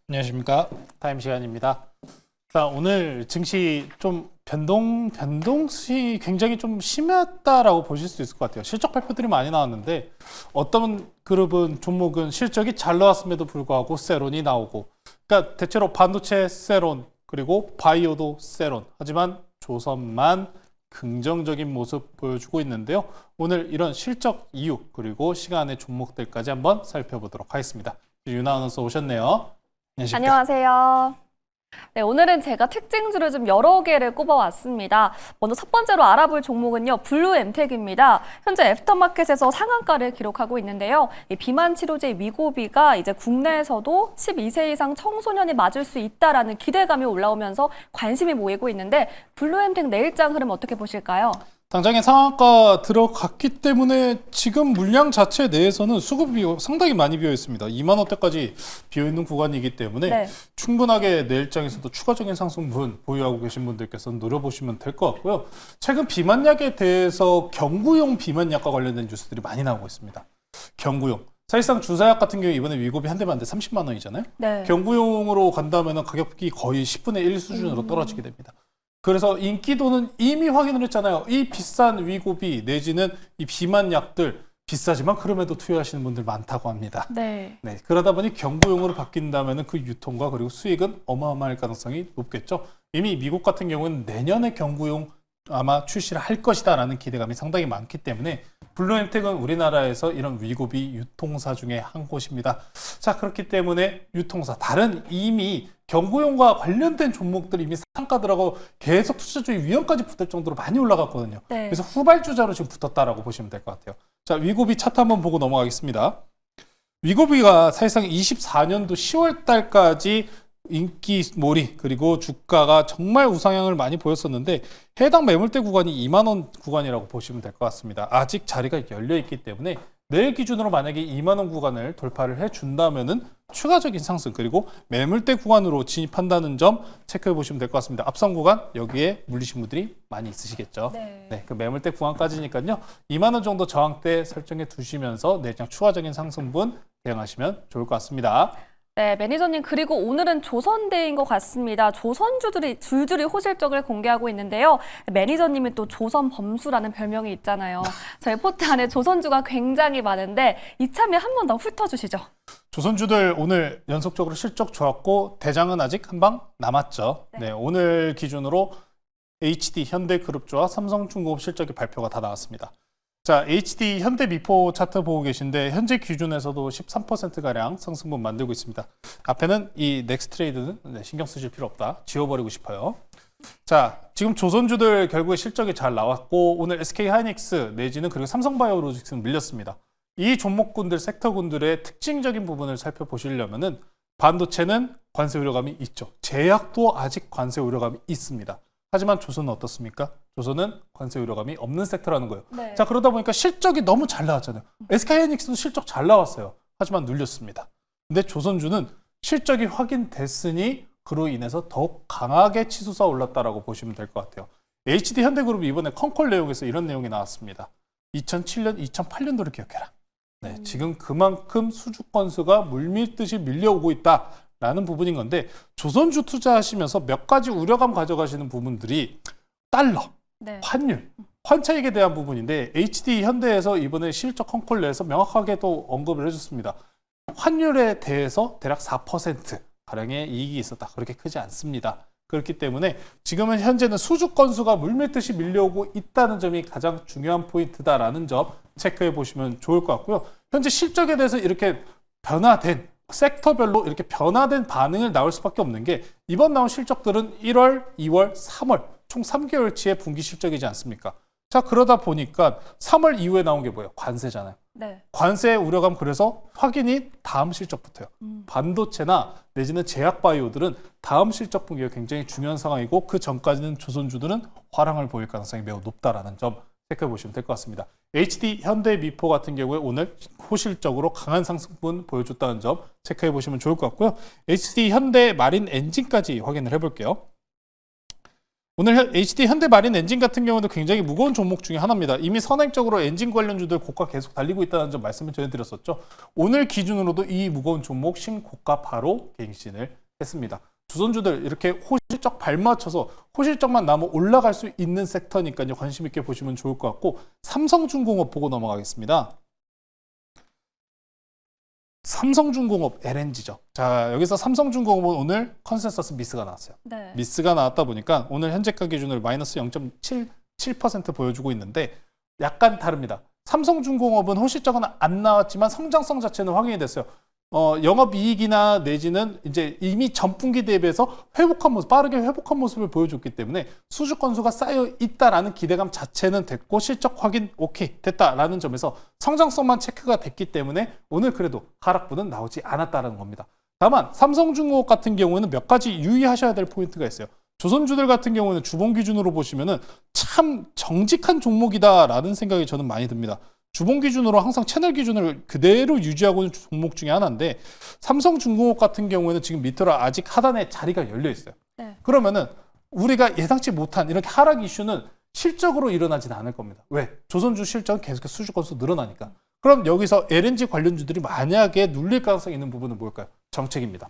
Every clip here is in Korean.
안녕하십니까. 타임 시간입니다. 자, 오늘 증시 좀 변동수이 굉장히 좀 심했다라고 보실 수 있을 것 같아요. 실적 발표들이 많이 나왔는데 어떤 그룹은 종목은 실적이 잘 나왔음에도 불구하고 세론이 나오고, 그러니까 대체로 반도체 세론 그리고 바이오도 세론, 하지만 조선만 긍정적인 모습 보여주고 있는데요. 오늘 이런 실적 이유 그리고 시간의 종목들까지 한번 살펴보도록 하겠습니다. 유나 아나운서 오셨네요. 안녕하십니까. 안녕하세요. 네, 오늘은 제가 특징주를 좀 여러 개를 꼽아왔습니다. 먼저 첫 번째로 알아볼 종목은요, 블루엠텍입니다. 현재 애프터마켓에서 상한가를 기록하고 있는데요. 이 비만 치료제 위고비가 이제 국내에서도 12세 이상 청소년이 맞을 수 있다라는 기대감이 올라오면서 관심이 모이고 있는데 블루엠텍 내일장 흐름 어떻게 보실까요? 당장에 상한가 들어갔기 때문에 지금 물량 자체 내에서는 수급이 상당히 많이 비어 있습니다. 2만 원대까지 비어 있는 구간이기 때문에 네. 충분하게 내일장에서도 추가적인 상승분 보유하고 계신 분들께서는 노려보시면 될 것 같고요. 최근 비만약에 대해서 경구용 비만약과 관련된 뉴스들이 많이 나오고 있습니다. 경구용. 사실상 주사약 같은 경우에 이번에 위고비 한 대만 한 대 30만 원이잖아요. 네. 경구용으로 간다면 가격이 거의 10분의 1 수준으로 떨어지게 됩니다. 그래서 인기도는 이미 확인을 했잖아요. 이 비싼 위고비 내지는 이 비만약들 비싸지만 그럼에도 투여하시는 분들 많다고 합니다. 네. 네, 그러다 보니 경구용으로 바뀐다면 그 유통과 그리고 수익은 어마어마할 가능성이 높겠죠. 이미 미국 같은 경우는 내년에 경구용 아마 출시를 할 것이다라는 기대감이 상당히 많기 때문에 블루엠텍은 우리나라에서 이런 위고비 유통사 중에 한 곳입니다. 자, 그렇기 때문에 유통사 다른 이미 경구용과 관련된 종목들이 이미 상한가들하고 계속 투자주의 위험까지 붙을 정도로 많이 올라갔거든요. 네. 그래서 후발주자로 지금 붙었다라고 보시면 될 것 같아요. 자, 위고비 차트 한번 보고 넘어가겠습니다. 위고비가 사실상 24년도 10월 달까지 인기몰이 그리고 주가가 정말 우상향을 많이 보였었는데 해당 매물대 구간이 2만 원 구간이라고 보시면 될 것 같습니다. 아직 자리가 열려 있기 때문에 내일 기준으로 만약에 2만 원 구간을 돌파를 해준다면은 추가적인 상승 그리고 매물대 구간으로 진입한다는 점 체크해 보시면 될 것 같습니다. 앞선 구간 여기에 물리신 분들이 많이 있으시겠죠. 네. 그 매물대 구간까지니까요. 2만 원 정도 저항대 설정해 두시면서 내장 추가적인 상승분 대응하시면 좋을 것 같습니다. 네, 매니저님, 그리고 오늘은 조선대인 것 같습니다. 조선주들이 줄줄이 호실적을 공개하고 있는데요. 매니저님이 또 조선범수라는 별명이 있잖아요. 저희 포트 안에 조선주가 굉장히 많은데 이참에 한 번 더 훑어주시죠. 조선주들 오늘 연속적으로 실적 좋았고 대장은 아직 한 방 남았죠. 네, 오늘 기준으로 HD 현대그룹주와 삼성중공업 실적의 발표가 다 나왔습니다. 자, HD 현대미포 차트 보고 계신데 현재 기준에서도 13%가량 상승분 만들고 있습니다. 앞에는 이 넥스트레이드는 신경 쓰실 필요 없다. 지워버리고 싶어요. 자, 지금 조선주들 결국에 실적이 잘 나왔고 오늘 SK하이닉스 내지는 그리고 삼성바이오로직스는 밀렸습니다. 이 종목군들, 섹터군들의 특징적인 부분을 살펴보시려면은 반도체는 관세 우려감이 있죠. 제약도 아직 관세 우려감이 있습니다. 하지만 조선은 어떻습니까? 조선은 관세 우려감이 없는 섹터라는 거예요. 네. 자, 그러다 보니까 실적이 너무 잘 나왔잖아요. SK하이닉스도 실적 잘 나왔어요. 하지만 눌렸습니다. 근데 조선주는 실적이 확인됐으니 그로 인해서 더욱 강하게 치솟아 올랐다라고 보시면 될 것 같아요. HD 현대그룹이 이번에 컨콜 내용에서 이런 내용이 나왔습니다. 2007년, 2008년도를 기억해라. 네, 지금 그만큼 수주 건수가 물밀듯이 밀려오고 있다라는 부분인 건데 조선주 투자하시면서 몇 가지 우려감 가져가시는 부분들이 달러, 네. 환율, 환차익에 대한 부분인데 HD 현대에서 이번에 실적 컨콜 내에서 명확하게 또 언급을 해줬습니다. 환율에 대해서 대략 4% 가량의 이익이 있었다. 그렇게 크지 않습니다. 그렇기 때문에 지금은 현재는 수주 건수가 물밀듯이 밀려오고 있다는 점이 가장 중요한 포인트다라는 점 체크해 보시면 좋을 것 같고요. 현재 실적에 대해서 이렇게 변화된 섹터별로 이렇게 변화된 반응을 나올 수밖에 없는 게 이번 나온 실적들은 1월, 2월, 3월 총 3개월치의 분기 실적이지 않습니까? 자, 그러다 보니까 3월 이후에 나온 게 뭐예요? 관세잖아요. 네. 관세 우려감 그래서 확인이 다음 실적부터요. 반도체나 내지는 제약바이오들은 다음 실적 분기가 굉장히 중요한 상황이고 그 전까지는 조선주들은 화랑을 보일 가능성이 매우 높다라는 점 체크해 보시면 될 것 같습니다. HD 현대미포 같은 경우에 오늘 호실적으로 강한 상승분 보여줬다는 점 체크해 보시면 좋을 것 같고요. HD 현대 마린 엔진까지 확인을 해볼게요. 오늘 HD 현대마린 엔진 같은 경우도 굉장히 무거운 종목 중에 하나입니다. 이미 선행적으로 엔진 관련주들 고가 계속 달리고 있다는 점 말씀을 전해드렸었죠. 오늘 기준으로도 이 무거운 종목 신고가 바로 갱신을 했습니다. 주선주들 이렇게 호실적 발맞춰서 호실적만 남아 올라갈 수 있는 섹터니까요. 관심 있게 보시면 좋을 것 같고 삼성중공업 보고 넘어가겠습니다. 삼성중공업 LNG죠. 자, 여기서 삼성중공업은 오늘 컨센서스 미스가 나왔어요. 네. 미스가 나왔다 보니까 오늘 현재가 기준으로 마이너스 0.77% 보여주고 있는데 약간 다릅니다. 삼성중공업은 호실적은 안 나왔지만 성장성 자체는 확인이 됐어요. 영업이익이나 내지는 이제 이미 전분기 대비해서 회복한 모습, 빠르게 회복한 모습을 보여줬기 때문에 수주 건수가 쌓여 있다라는 기대감 자체는 됐고 실적 확인 오케이 됐다라는 점에서 성장성만 체크가 됐기 때문에 오늘 그래도 하락분은 나오지 않았다라는 겁니다. 다만 삼성중공업 같은 경우에는 몇 가지 유의하셔야 될 포인트가 있어요. 조선주들 같은 경우에는 주봉 기준으로 보시면은 참 정직한 종목이다라는 생각이 저는 많이 듭니다. 주봉 기준으로 항상 채널 기준을 그대로 유지하고 있는 종목 중에 하나인데 삼성중공업 같은 경우에는 지금 밑으로 아직 하단에 자리가 열려 있어요. 네. 그러면은 우리가 예상치 못한 이렇게 하락 이슈는 실적으로 일어나지는 않을 겁니다. 왜? 조선주 실적은 계속해서 수주 건수 늘어나니까. 그럼 여기서 LNG 관련주들이 만약에 눌릴 가능성이 있는 부분은 뭘까요? 정책입니다.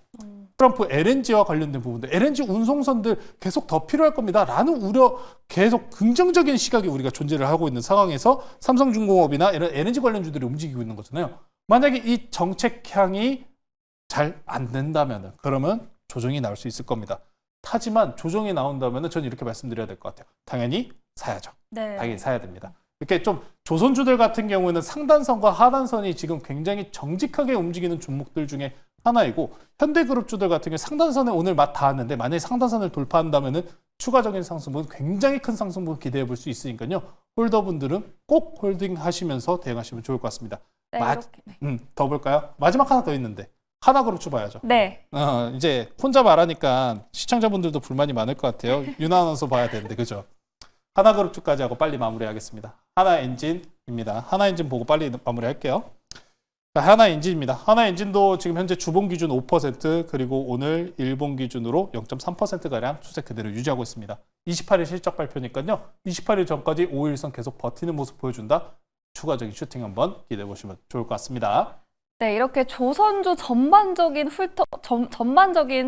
트럼프 LNG와 관련된 부분들, LNG 운송선들 계속 더 필요할 겁니다. 라는 우려, 계속 긍정적인 시각이 우리가 존재를 하고 있는 상황에서 삼성중공업이나 이런 LNG 관련주들이 움직이고 있는 거잖아요. 만약에 이 정책향이 잘 안 된다면 그러면 조정이 나올 수 있을 겁니다. 하지만 조정이 나온다면 저는 이렇게 말씀드려야 될 것 같아요. 당연히 사야죠. 네. 당연히 사야 됩니다. 이렇게 좀 조선주들 같은 경우에는 상단선과 하단선이 지금 굉장히 정직하게 움직이는 종목들 중에 하나이고 현대그룹주들 같은 경우 상단선에 오늘 맛 닿았는데 만약에 상단선을 돌파한다면은 추가적인 상승분 굉장히 큰 상승분 기대해 볼 수 있으니까요. 홀더분들은 꼭 홀딩하시면서 대응하시면 좋을 것 같습니다. 네, 이렇게. 더 볼까요? 마지막 하나 더 있는데 하나그룹주 봐야죠. 네. 이제 혼자 말하니까 시청자분들도 불만이 많을 것 같아요. 윤아 아나운서 봐야 되는데 그죠? 하나그룹주까지 하고 빨리 마무리하겠습니다. 하나엔진입니다. 하나엔진 보고 빨리 마무리할게요. 하나엔진입니다. 하나엔진도 지금 현재 주봉 기준 5% 그리고 오늘 일본 기준으로 0.3%가량 추세 그대로 유지하고 있습니다. 28일 실적 발표니까요. 28일 전까지 5일선 계속 버티는 모습 보여준다. 추가적인 슈팅 한번 기대해 보시면 좋을 것 같습니다. 네, 이렇게 조선주 전반적인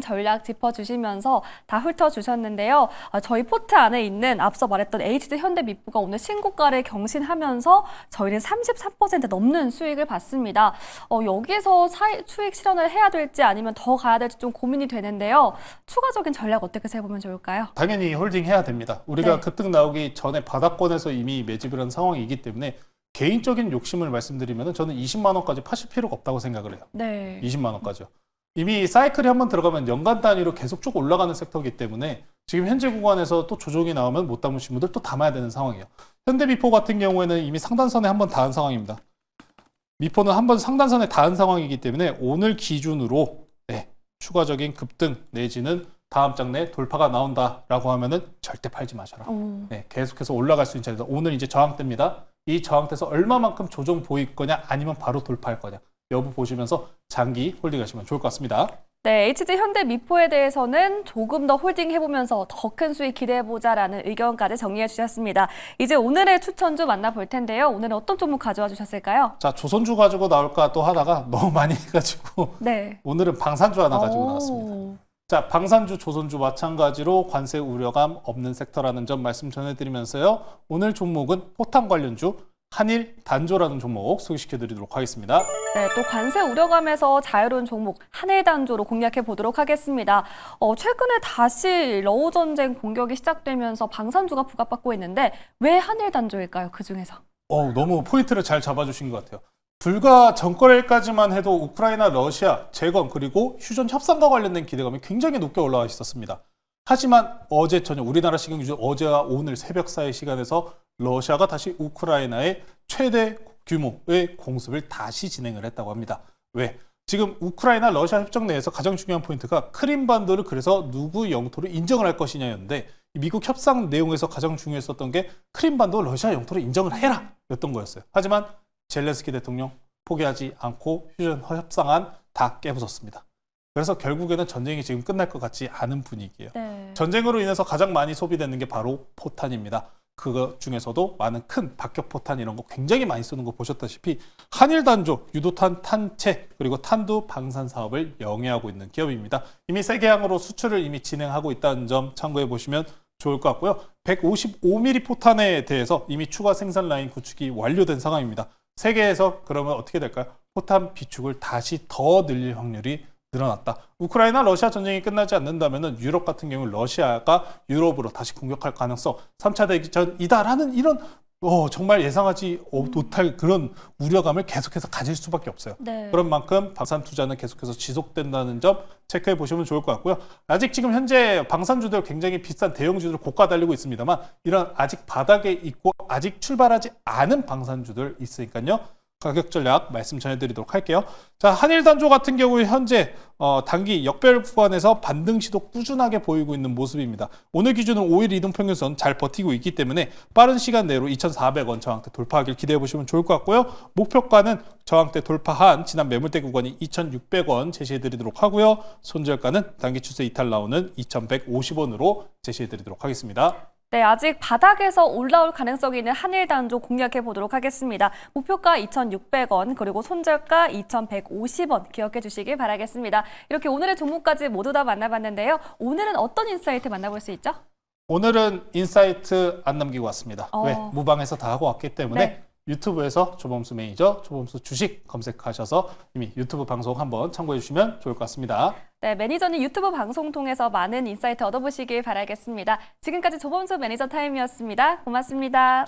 전략 짚어주시면서 다 훑어주셨는데요. 저희 포트 안에 있는 앞서 말했던 HD 현대미포가 오늘 신고가를 경신하면서 저희는 33% 넘는 수익을 봤습니다. 여기서 수익 실현을 해야 될지 아니면 더 가야 될지 좀 고민이 되는데요. 추가적인 전략 어떻게 세보면 좋을까요? 당연히 홀딩해야 됩니다. 우리가 네. 급등 나오기 전에 바닥권에서 이미 매집을 한 상황이기 때문에 개인적인 욕심을 말씀드리면 저는 20만 원까지 파실 필요가 없다고 생각을 해요. 네. 20만 원까지요. 이미 사이클이 한번 들어가면 연간 단위로 계속 쭉 올라가는 섹터이기 때문에 지금 현재 구간에서 또 조정이 나오면 못 담으신 분들 또 담아야 되는 상황이에요. 현대미포 같은 경우에는 이미 상단선에 한번 닿은 상황입니다. 미포는 한번 상단선에 닿은 상황이기 때문에 오늘 기준으로 추가적인 급등 내지는 다음 장내 돌파가 나온다라고 하면은 절대 팔지 마셔라. 계속해서 올라갈 수 있는 자리다. 오늘 이제 저항대입니다. 이 저항대에서 얼마만큼 조정 보일 거냐 아니면 바로 돌파할 거냐 여부 보시면서 장기 홀딩하시면 좋을 것 같습니다. 네, HD 현대미포에 대해서는 조금 더 홀딩해보면서 더 큰 수익 기대해보자라는 의견까지 정리해 주셨습니다. 이제 오늘의 추천주 만나볼 텐데요. 오늘은 어떤 종목 가져와 주셨을까요? 자, 조선주 가지고 나올까 또 하다가 너무 많이 해가지고 네. 오늘은 방산주 하나 가지고 나왔습니다. 자, 방산주, 조선주 마찬가지로 관세 우려감 없는 섹터라는 점 말씀 전해드리면서요. 오늘 종목은 포탄 관련주 한일 단조라는 종목 소개시켜드리도록 하겠습니다. 네, 또 관세 우려감에서 자유로운 종목 한일 단조로 공략해 보도록 하겠습니다. 최근에 다시 러우 전쟁 공격이 시작되면서 방산주가 부각받고 있는데 왜 한일 단조일까요? 그 중에서? 너무 포인트를 잘 잡아주신 것 같아요. 불과 전거래일까지만 해도 우크라이나, 러시아, 재건 그리고 휴전 협상과 관련된 기대감이 굉장히 높게 올라와 있었습니다. 하지만 어제 저녁 우리나라 시간 기준 어제와 오늘 새벽 사이 시간에서 러시아가 다시 우크라이나의 최대 규모의 공습을 다시 진행을 했다고 합니다. 왜? 지금 우크라이나 러시아 협정 내에서 가장 중요한 포인트가 크림반도를 그래서 누구 영토로 인정을 할 것이냐였는데 미국 협상 내용에서 가장 중요했었던 게 크림반도 러시아 영토로 인정을 해라 였던 거였어요. 하지만 젤렌스키 대통령 포기하지 않고 휴전 협상안 다 깨부쉈습니다. 그래서 결국에는 전쟁이 지금 끝날 것 같지 않은 분위기예요. 네. 전쟁으로 인해서 가장 많이 소비되는 게 바로 포탄입니다. 그거 중에서도 많은 큰 박격 포탄 이런 거 굉장히 많이 쓰는 거 보셨다시피 한일 단조, 유도탄, 탄체 그리고 탄두 방산 사업을 영위하고 있는 기업입니다. 이미 세계항으로 수출을 이미 진행하고 있다는 점 참고해 보시면 좋을 것 같고요. 155mm 포탄에 대해서 이미 추가 생산 라인 구축이 완료된 상황입니다. 세계에서 그러면 어떻게 될까요? 포탄 비축을 다시 더 늘릴 확률이 늘어났다. 우크라이나 러시아 전쟁이 끝나지 않는다면 유럽 같은 경우 러시아가 유럽으로 다시 공격할 가능성 3차 대전이다라는 이런 정말 예상하지 못할 그런 우려감을 계속해서 가질 수밖에 없어요. 네. 그런 만큼 방산 투자는 계속해서 지속된다는 점 체크해 보시면 좋을 것 같고요. 아직 지금 현재 방산주들 굉장히 비싼 대형주들 고가 달리고 있습니다만 이런 아직 바닥에 있고 아직 출발하지 않은 방산주들 있으니까요. 가격 전략 말씀 전해드리도록 할게요. 자, 한일단조 같은 경우에 현재 단기 역별 구간에서 반등 시도 꾸준하게 보이고 있는 모습입니다. 오늘 기준은 5일 이동평균선 잘 버티고 있기 때문에 빠른 시간 내로 2,400원 저항대 돌파하길 기대해 보시면 좋을 것 같고요. 목표가는 저항대 돌파한 지난 매물대 구간이 2,600원 제시해드리도록 하고요. 손절가는 단기 추세 이탈 나오는 2,150원으로 제시해드리도록 하겠습니다. 네, 아직 바닥에서 올라올 가능성이 있는 한일단조 공략해 보도록 하겠습니다. 목표가 2,600원, 그리고 손절가 2,150원 기억해 주시길 바라겠습니다. 이렇게 오늘의 종목까지 모두 다 만나봤는데요. 오늘은 어떤 인사이트 만나볼 수 있죠? 오늘은 인사이트 안 남기고 왔습니다. 왜? 무방에서 다 하고 왔기 때문에 네. 유튜브에서 조범수 매니저, 조범수 주식 검색하셔서 이미 유튜브 방송 한번 참고해 주시면 좋을 것 같습니다. 네, 매니저는 유튜브 방송 통해서 많은 인사이트 얻어보시길 바라겠습니다. 지금까지 조범수 매니저 타임이었습니다. 고맙습니다.